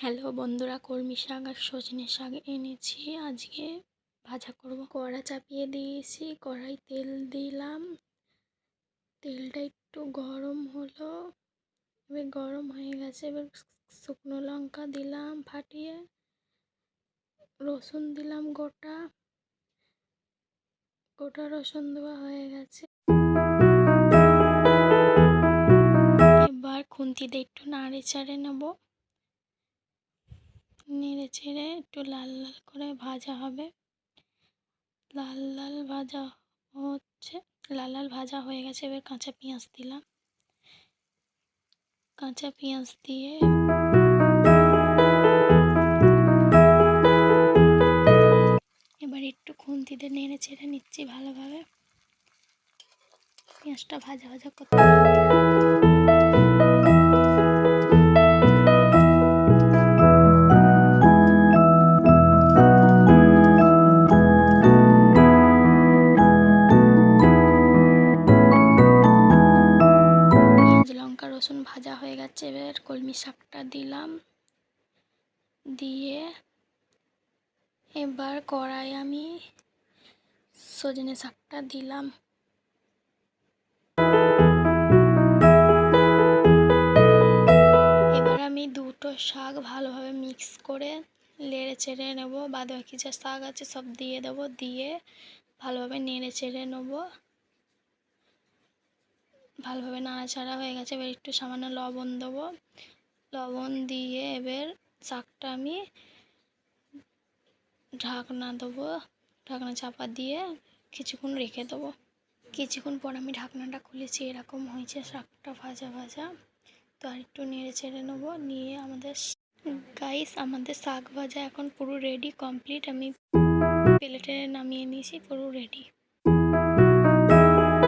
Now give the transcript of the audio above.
Hello বন্ধুরা, কলমি শাক আর সজনে শাক এনেছি। আজকে ভাজা করব। কড়া চাপিয়ে দিয়েছি, কড়াই তেল দিলাম। তেলটা একটু গরম হলো, এবার গরম হয়ে গেছে। এবার শুকনো লঙ্কা দিলাম ফাটিয়ে, রসুন দিলাম গোটা গোটা রসুন দেওয়া হয়ে গেছে। এবার খুন্তি দিয়ে একটু নাড়ে চাড়ে নেব। নেড়ে চেড়ে একটু লাল লাল করে ভাজা হবে। লাল লাল ভাজা হচ্ছে, লাল লাল ভাজা হয়ে গেছে। এবার কাঁচা পেঁয়াজ দিলাম। কাঁচা পেঁয়াজ দিয়ে এবার একটু খুন্তিতে নেড়ে চেড়ে নিচ্ছি ভালোভাবে। পেঁয়াজটা ভাজা ভাজা করতে পেঁয়াজ লঙ্কা রসুন ভাজা হয়ে গেছে। এবার কলমি শাকটা দিলাম, দিয়ে এবার কড়াই আমি সজনে শাকটা দিলাম। এবার আমি দুটো শাক ভালোভাবে মিক্স করে নেড়ে চেড়ে নেবো। বাদবাকি যা শাক আছে সব দিয়ে দেবো, দিয়ে ভালোভাবে নেড়ে চেড়ে নেবো। ভালোভাবে নাড়াচাড়া হয়ে গেছে। এবার একটু সামান্য লবণ দেবো। লবণ দিয়ে এবার শাকটা আমি ঢাকনা দেবো, ঢাকনা চাপা দিয়ে কিছুক্ষণ রেখে দেবো। কিছুক্ষণ পর আমি ঢাকনাটা খুলেছি, এরকম হয়েছে শাকটা ভাজা ভাজা। তো আর একটু নেড়ে চেড়ে নেবো, নিয়ে আমাদের শাক ভাজা এখন পুরো রেডি, কমপ্লিট। আমি প্লেটে নামিয়ে নিয়েছি, পুরো রেডি।